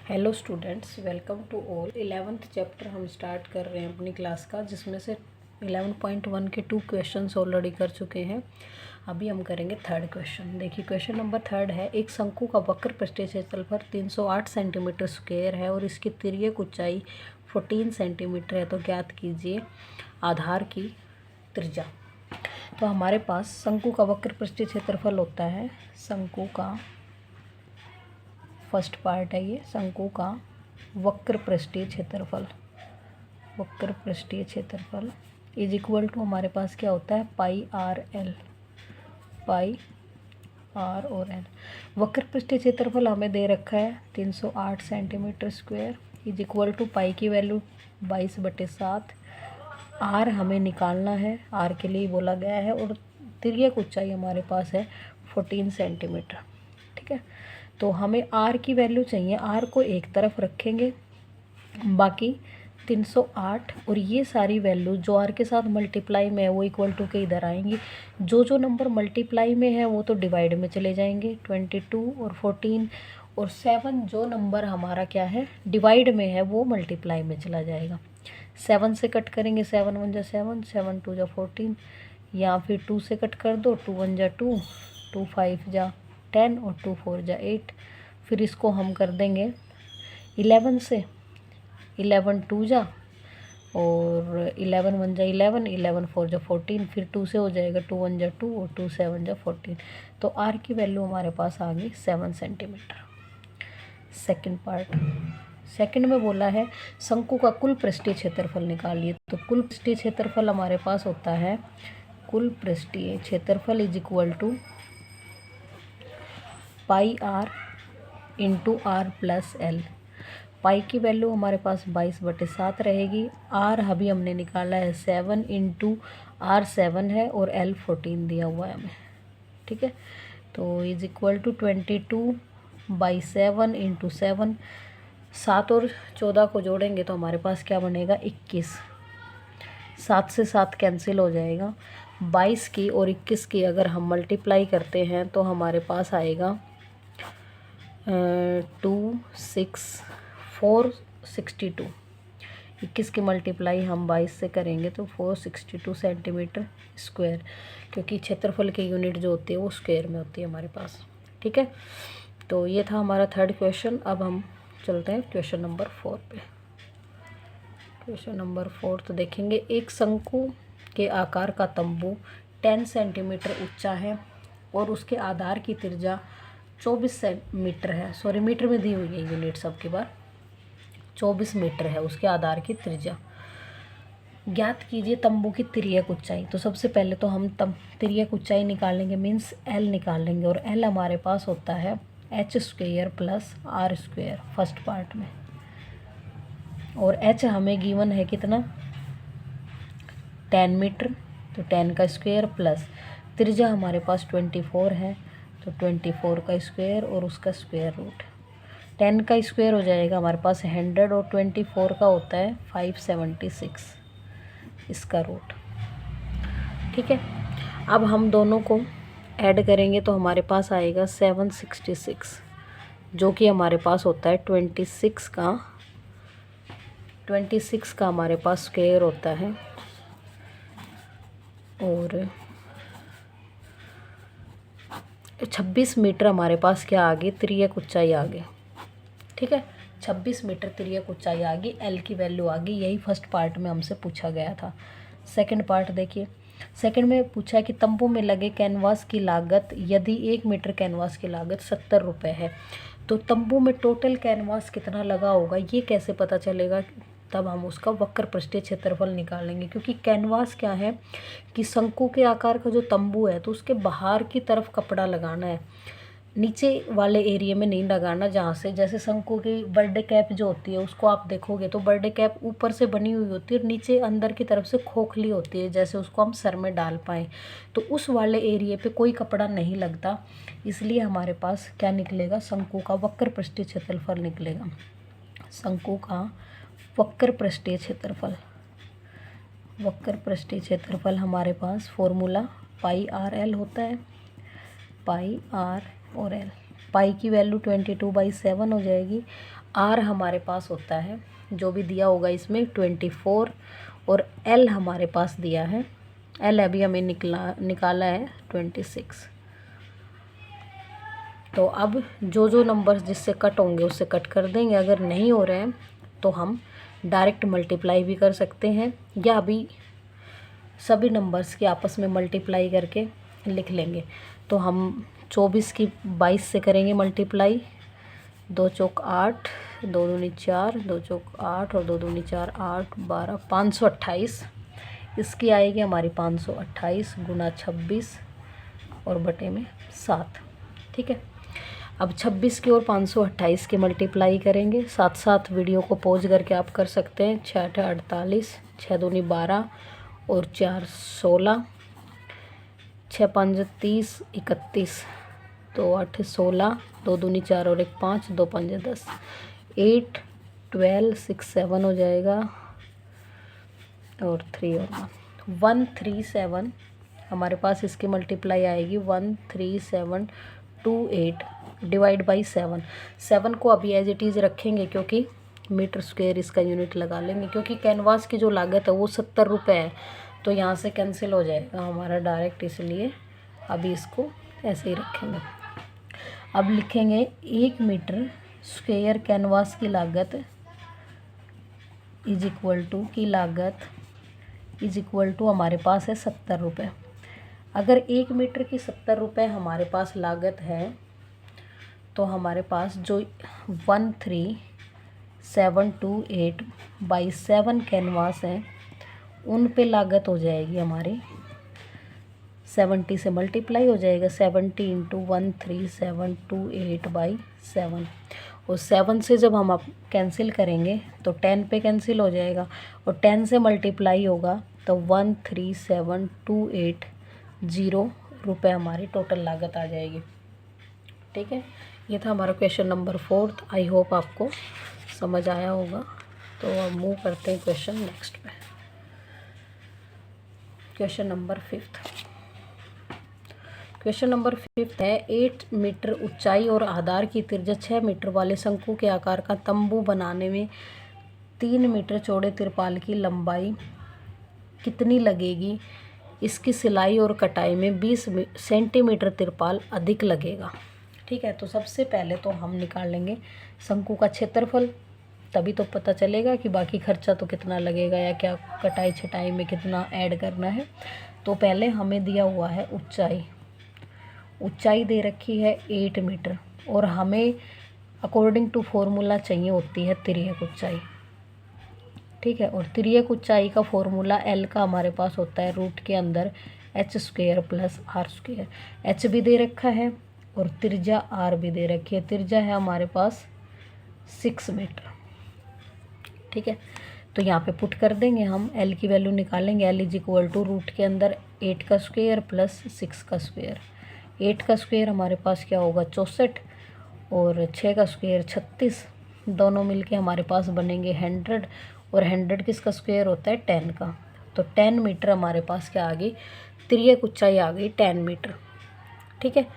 Hello students, welcome to all. 11th chapter हम start कर रहे हैं अपनी क्लास का, जिसमें से 11.1 के 2 क्वेश्चंस ऑलरेडी कर चुके हैं। अभी हम करेंगे थर्ड क्वेश्चन। देखिए, क्वेश्चन नंबर थर्ड है, एक शंकु का वक्र पृष्ठीय क्षेत्रफल 308 सेंटीमीटर स्क्वायर है और इसकी तिर्यक ऊंचाई 14 सेंटीमीटर है, तो ज्ञात कीजिए आधार की त्रिज्या। तो हमारे पास शंकु का वक्र पृष्ठीय क्षेत्रफल होता है, शंकु का फर्स्ट पार्ट है ये, शंकु का वक्र पृष्ठीय क्षेत्रफल, वक्र पृष्ठीय क्षेत्रफल इज इक्वल टू हमारे पास क्या होता है, pi R L, pi R और एल। वक्र पृष्ठीय क्षेत्रफल हमें दे रखा है 308 centimetre square, is equal to pi की वैल्यू 22/7। आर हमें निकालना है, आर के लिए बोला गया है, और तिर्यक ऊंचाई हमारे पास है 14 सेंटीमीटर। ठीक है, तो हमें आर की वैल्यू चाहिए। आर को एक तरफ रखेंगे, बाकी 308 और ये सारी वैल्यू जो आर के साथ मल्टीप्लाई में है वो इक्वल टू के इधर आएंगी। जो नंबर मल्टीप्लाई में है वो तो डिवाइड में चले जाएंगे, 22 और 14, और 7 जो नंबर हमारा क्या है डिवाइड में है वो मल्टीप्लाई में चला जाएगा। 7 से कट करेंगे, 7 1 जा 7, 7 2 जा 14, या फिर 2 से कट कर दो, 2 1 जा 2, 2 5 जा 10 और 2 4 जा 8। फिर इसको हम कर देंगे 11 से, 11 2 जा और 11 1 जा 11, 11 4 जा 14, फिर 2 से हो जाएगा 2 1 जा 2 और 2 7 जा 14। तो आर की वैल्यू हमारे पास आ गई 7 सेंटीमीटर। सेकंड पार्ट, सेकंड में बोला है शंकु का कुल पृष्ठीय क्षेत्रफल निकालिए। तो कुल पृष्ठीय क्षेत्रफल हमारे पास होता है, कुल पृष्ठीय क्षेत्रफल is equal to pi R into R plus L. Pi की वैल्यू हमारे पास 22/7 रहेगी। आर अभी हमने निकाला है 7 इंटू आर 7 है और एल 14 दिया हुआ है हमें। ठीक है, तो इज इक्वल टू 22/7 इंटू 7। 7 और 14 को जोड़ेंगे तो हमारे पास क्या बनेगा, 21। 7 से 7 कैंसिल हो जाएगा। 22 की और 21 की अगर हम मल्टीप्लाई करते हैं तो हमारे पास आएगा 2 6 462। 21 की मल्टीप्लाई हम 22 से करेंगे तो 462 सेंटीमीटर स्क्वायर, क्योंकि क्षेत्रफल की यूनिट जो होती है वो स्क्वायर में होती है हमारे पास। ठीक है, तो ये था हमारा थर्ड क्वेश्चन। अब हम चलते हैं क्वेश्चन नंबर 4 पे। क्वेश्चन नंबर 4 तो देखेंगे, एक शंकु के आकार का तंबू 10 सेंटीमीटर ऊंचा है और उसके आधार की त्रिज्या 24 मीटर है। सॉरी, मीटर में दी हुई है यूनिट सबके बार, 24 मीटर है उसके आधार की त्रिज्या। ज्ञात कीजिए तंबू की तिर्यक ऊंचाई। तो सबसे पहले तो हम तिर्यक ऊंचाई निकालेंगे, मीन्स एल निकालेंगे, और एल हमारे पास होता है H square plus R square first part में, और एच हमें गिवन है कितना, 10 मीटर, तो 10 का स्क्वायर प्लस त्रिज्या हमारे पास 24 है, तो 24 का स्क्वायर और उसका स्क्वायर रूट। 10 का स्क्वायर हो जाएगा हमारे पास 100 और 24 का होता है 576, इसका रूट। ठीक है, अब हम दोनों को ऐड करेंगे तो हमारे पास आएगा 766, जो कि हमारे पास होता है 26 का हमारे पास स्क्वायर होता है, और 26 मीटर हमारे पास क्या आ गई, तिर्यक ऊंचाई आ गई। ठीक है, 26 मीटर तिर्यक ऊंचाई आ गई, एल की वैल्यू आ गई। यही फर्स्ट पार्ट में हमसे पूछा गया था। सेकंड पार्ट देखिए, सेकंड में पूछा है कि तंबू में लगे कैनवास की लागत, यदि 1 मीटर कैनवास की लागत 70 रुपये है, तो तंबू में टोटल कैनवास कितना लगा होगा, ये कैसे पता चलेगा। तब हम उसका वक्र पृष्ठीय क्षेत्रफल निकालेंगे, क्योंकि कैनवास क्या है कि शंकु के आकार का जो तंबू है तो उसके बाहर की तरफ कपड़ा लगाना है, नीचे वाले एरिया में नहीं लगाना, जहाँ से जैसे शंकु की बर्थडे कैप जो होती है उसको आप देखोगे तो बर्थडे कैप ऊपर से बनी हुई होती है और नीचे अंदर की तरफ से खोखली होती है, जैसे उसको हम सर में डाल पाएँ, तो उस वाले एरिया पे कोई कपड़ा नहीं लगता। इसलिए हमारे पास क्या निकलेगा, शंकु का वक्र पृष्ठीय क्षेत्रफल निकलेगा। शंकु का वक्र पृष्ठीय क्षेत्रफल, वक्र पृष्ठीय क्षेत्रफल हमारे पास फॉर्मूला पाई आर एल होता है, पाई आर और एल। पाई की वैल्यू 22/7 हो जाएगी। आर हमारे पास होता है जो भी दिया होगा इसमें 24, और एल हमारे पास दिया है, एल अभी हमें निकाला है 26। तो अब जो जो नंबर्स जिससे कट होंगे उससे कट कर देंगे। अगर नहीं हो रहे हैं तो हम डायरेक्ट मल्टीप्लाई भी कर सकते हैं, या अभी सभी नंबर्स के आपस में मल्टीप्लाई करके लिख लेंगे। तो हम 24 की 22 से करेंगे मल्टीप्लाई, 2 चौक 8, 2 दूनी 4, 2 चौक 8 और 2 दूनी 4, 8 12 528। इसकी आएगी हमारी 528 गुना 26 और बटे में 7। ठीक है, अब 26 की और 528 की मल्टीप्लाई करेंगे। साथ साथ वीडियो को पॉज करके आप कर सकते हैं। 6 8 48, 6 दूनी 12 और 4 16, 6 5 30 31, 2 8 16, 2 दूनी 4 और 1 5, 2 5 10, 8 12 6 7 हो जाएगा और 3 और 1 137 हमारे पास इसकी मल्टीप्लाई आएगी 13728 डिवाइड बाई 7। 7 को अभी एज इट इज़ रखेंगे क्योंकि मीटर स्क्वायर इसका यूनिट लगा लेंगे, क्योंकि कैनवास की जो लागत है वो 70 रुपये है, तो यहाँ से कैंसिल हो जाएगा हमारा डायरेक्ट, इसलिए अभी इसको ऐसे ही रखेंगे। अब लिखेंगे 1 मीटर स्क्वायर कैनवास की लागत इज इक्वल टू हमारे पास है 70 रुपये। अगर 1 मीटर की 70 रुपये हमारे पास लागत है तो हमारे पास जो 13728/7 कैनवास हैं उन पे लागत हो जाएगी हमारी 70 से मल्टीप्लाई हो जाएगा 70 × 13728/7, और 7 से जब हम आप कैंसिल करेंगे तो 10 पे कैंसिल हो जाएगा, और 10 से मल्टीप्लाई होगा तो 13728 रुपये हमारी टोटल लागत आ जाएगी। ठीक है, ये था हमारा क्वेश्चन नंबर 4। आई होप आपको समझ आया होगा। तो अब मूव करते हैं क्वेश्चन नेक्स्ट पे। Question number 5। क्वेश्चन नंबर 5 है 8 मीटर ऊंचाई और आधार की त्रिज्या 6 मीटर वाले शंकु के आकार का तंबू बनाने में 3 मीटर चौड़े तिरपाल की लंबाई कितनी लगेगी? इसकी सिलाई और कटाई में 20 सेंटीमीटर तिरपाल अधिक लगेगा। ठीक है, तो सबसे पहले तो हम निकाल लेंगे शंकु का क्षेत्रफल, तभी तो पता चलेगा कि बाकी खर्चा तो कितना लगेगा या क्या कटाई छटाई में कितना ऐड करना है। तो पहले हमें दिया हुआ है ऊंचाई दे रखी है 8 मीटर, और हमें अकॉर्डिंग टू फॉर्मूला चाहिए होती है तिर्यक ऊंचाई। ठीक है, और तिर्यक ऊंचाई का फॉर्मूला एल का हमारे पास होता है रूट के अंदर h² + r²। h भी दे रखा है और त्रिज्या r भी दे रखी है। त्रिज्या है हमारे पास 6 मीटर। ठीक है, तो यहाँ पे पुट कर देंगे हम, l की वैल्यू निकालेंगे। l = रूट के अंदर 8 का स्क्वायर प्लस 6 का स्क्वायर। 8 का स्क्वायर हमारे पास क्या होगा 64, और 6 का स्क्वायर 36, दोनों मिलके हमारे पास बनेंगे 100, और 100 किसका स्क्वायर होता है 10 का। तो 10 मीटर हमारे पास क्या आ गई, तिर्यक ऊंचाई आ गई 10 मीटर। ठीक है,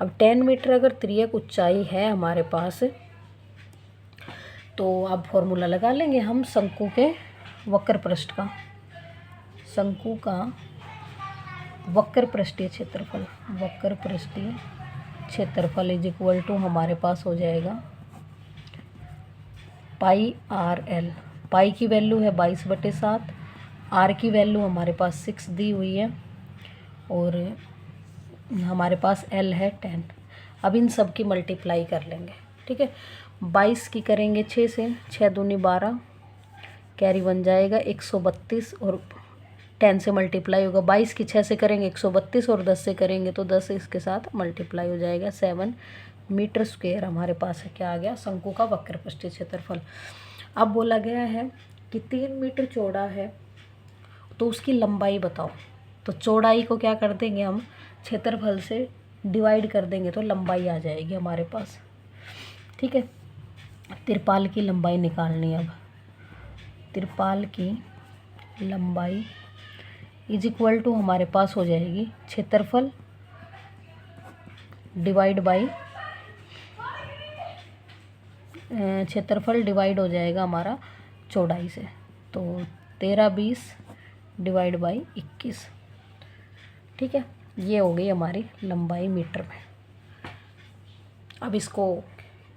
अब 10 मीटर अगर तिर्यक ऊंचाई है हमारे पास, तो अब फॉर्मूला लगा लेंगे हम शंकु के वक्र पृष्ठ का। शंकु का वक्र पृष्ठीय क्षेत्रफल = हमारे पास हो जाएगा πRL। पाई की वैल्यू है 22/7, आर की वैल्यू हमारे पास 6 दी हुई है, और हमारे पास एल है 10। अब इन सब की मल्टीप्लाई कर लेंगे। ठीक है, 22 की करेंगे 6 से, 6 दूनी 12, कैरी बन जाएगा 132, और 10 से मल्टीप्लाई होगा। 22 की 6 से करेंगे 132, और 10 से करेंगे तो 10 इसके साथ मल्टीप्लाई हो जाएगा 7 मीटर स्क्वायर हमारे पास है क्या आ गया, शंकु का वक्र पृष्ठीय क्षेत्रफल। अब बोला गया है कि 3 मीटर चौड़ा है तो उसकी लंबाई बताओ। तो चौड़ाई को क्या कर देंगे हम, क्षेत्रफल से डिवाइड कर देंगे तो लंबाई आ जाएगी हमारे पास। ठीक है, तिरपाल की लंबाई निकालनी है। अब तिरपाल की लंबाई = हमारे पास हो जाएगी क्षेत्रफल डिवाइड बाई क्षेत्रफल डिवाइड हो जाएगा हमारा चौड़ाई से। तो 13/20 डिवाइड बाई 21। ठीक है, ये हो गई हमारी लंबाई मीटर में। अब इसको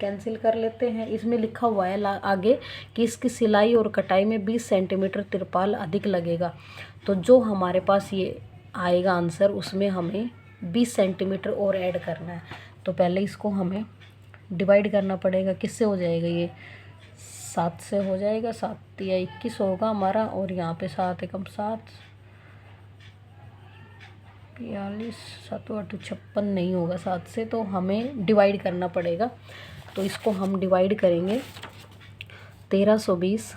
कैंसिल कर लेते हैं। इसमें लिखा हुआ है आगे कि इसकी सिलाई और कटाई में 20 सेंटीमीटर तिरपाल अधिक लगेगा। तो जो हमारे पास ये आएगा आंसर, उसमें हमें 20 सेंटीमीटर और ऐड करना है। तो पहले इसको हमें डिवाइड करना पड़ेगा। किससे हो जाएगा ये? 7 से हो जाएगा। 7 या 21 होगा हमारा, और यहाँ पे 7 एकम 7, 42, 7 8 56 नहीं होगा 7 से, तो हमें डिवाइड करना पड़ेगा। तो इसको हम डिवाइड करेंगे। 1320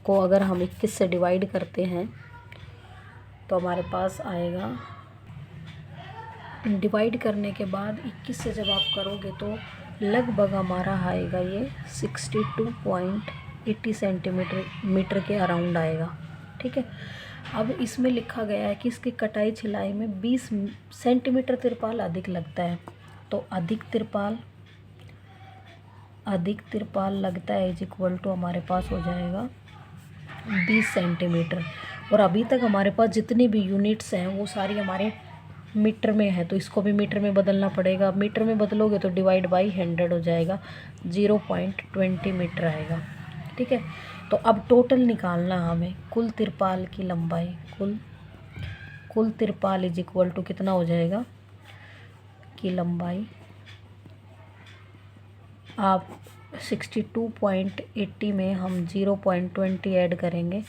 को अगर हम 21 से डिवाइड करते हैं तो हमारे पास आएगा, डिवाइड करने के बाद 21 से जब आप करोगे तो लगभग हमारा आएगा ये 62.80 सेंटीमीटर के अराउंड आएगा। ठीक है, अब इसमें लिखा गया है कि इसकी कटाई छिलाई में 20 सेंटीमीटर तिरपाल अधिक लगता है। तो अधिक तिरपाल लगता है इज इक्वल टू हमारे पास हो जाएगा 20 सेंटीमीटर। और अभी तक हमारे पास जितनी भी यूनिट्स हैं वो सारी हमारे मीटर में है, तो इसको भी मीटर में बदलना पड़ेगा। मीटर में बदलोगे तो डिवाइड बाई 100 हो जाएगा, 0.20 मीटर आएगा। ठीक है, तो अब टोटल निकालना हमें कुल तिरपाल की लंबाई। कुल तिरपाल इज इक्वल टू कितना हो जाएगा की लंबाई, आप 62.80 में हम 0.20 ऐड करेंगे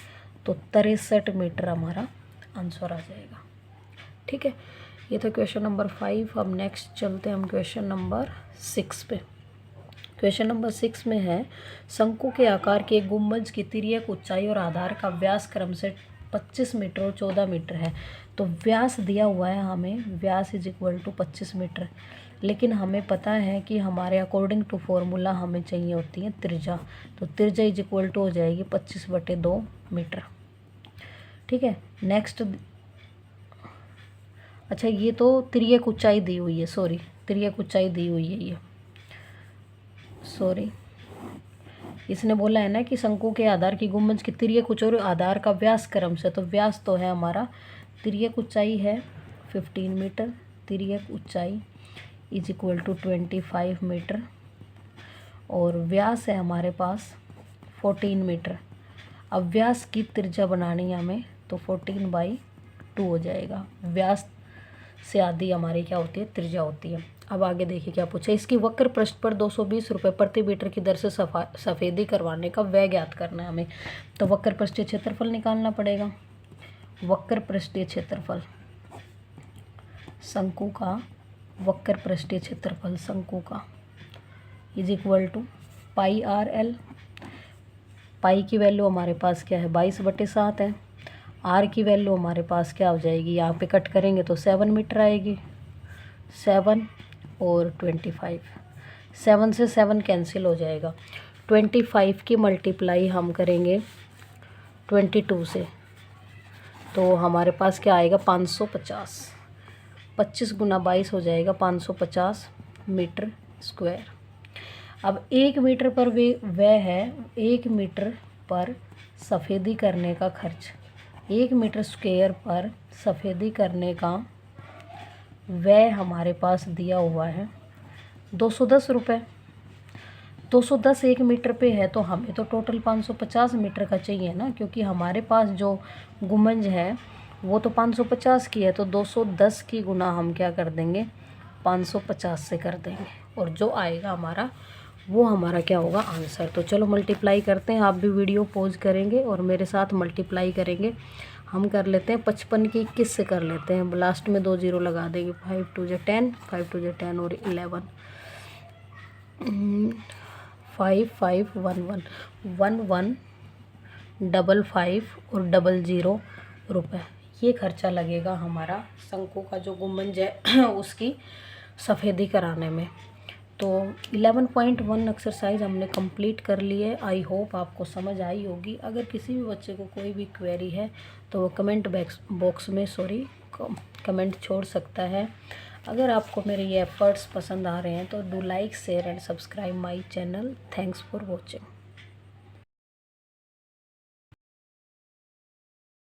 तो 63 मीटर हमारा आंसर आ जाएगा। ठीक है, ये था क्वेश्चन नंबर 5। अब नेक्स्ट चलते हैं हम क्वेश्चन नंबर 6 पे। क्वेश्चन नंबर 6 में है, शंकु के आकार के एक गुंबज की तिर्यक ऊंचाई और आधार का व्यास क्रम से 25 मीटर और 14 मीटर है। तो व्यास दिया हुआ है हमें, व्यास इज इक्वल टू 25 मीटर, लेकिन हमें पता है कि हमारे अकॉर्डिंग टू फॉर्मूला हमें चाहिए होती है त्रिज्या। तो त्रिज्या इज इक्वल टू हो जाएगी 25/2 मीटर। ठीक है, नेक्स्ट, अच्छा ये तो तिर्यक ऊंचाई दी हुई है, सॉरी तिर्यक ऊंचाई दी हुई है ये, सॉरी इसने बोला है ना कि शंकु के आधार की गुंबज की तिर्यक ऊंचाई और आधार का व्यास क्रम से, तो व्यास तो है हमारा, तिर्यक ऊंचाई है 15 मीटर, तिर्यक ऊंचाई इज इक्वल टू 25 मीटर, और व्यास है हमारे पास 14 मीटर। अब व्यास की त्रिज्या बनानी है हमें, तो 14/2 हो जाएगा। व्यास से आधी हमारी क्या होती है, त्रिज्या होती है। अब आगे देखिए क्या पूछा, इसकी वक्र पृष्ठ पर 220 रुपये प्रति मीटर की दर से सफ़ेदी करवाने का व्यय ज्ञात करना है हमें। तो वक्र पृष्ठीय क्षेत्रफल निकालना पड़ेगा। वक्र पृष्ठीय क्षेत्रफल शंकु का, वक्र पृष्ठीय क्षेत्रफल शंकु का इज इक्वल टू πr/l। पाई की वैल्यू हमारे पास क्या है, 22/7 है। आर की वैल्यू हमारे पास क्या हो जाएगी, यहाँ पे कट करेंगे तो 7 मीटर आएगी, 7 और 25, 7 से 7 कैंसिल हो जाएगा। 25 की मल्टीप्लाई हम करेंगे 22 से, तो हमारे पास क्या आएगा 550, 25 गुना 22 हो जाएगा 550 मीटर स्क्वायर। अब 1 मीटर पर वह है 1 मीटर पर सफ़ेदी करने का खर्च, 1 मीटर स्क्वायर पर सफ़ेदी करने का वह हमारे पास दिया हुआ है 210 रुपये। 210 1 मीटर पे है, तो हमें तो टोटल 550 मीटर का चाहिए ना, क्योंकि हमारे पास जो गुंबज है वो तो 550 की है, तो 210 की गुना हम क्या कर देंगे 550 से कर देंगे, और जो आएगा हमारा वो हमारा क्या होगा आंसर। तो चलो मल्टीप्लाई करते हैं, आप भी वीडियो पॉज करेंगे और मेरे साथ मल्टीप्लाई करेंगे। हम कर लेते हैं 55 की 21 से कर लेते हैं, लास्ट में 2 0 लगा देंगे, 5 2 10, 5 2 10 और 11, 5 5 1 1 1 1 5 5 और 00 रुपये। ये खर्चा लगेगा हमारा शंकु का जो गुंबज है उसकी सफ़ेदी कराने में। तो 11.1 एक्सरसाइज हमने कंप्लीट कर ली है। आई होप आपको समझ आई होगी। अगर किसी भी बच्चे को कोई भी क्वेरी है तो वो कमेंट बॉक्स में कमेंट छोड़ सकता है। अगर आपको मेरे ये एफर्ट्स पसंद आ रहे हैं तो do like share and subscribe my channel. Thanks for watching.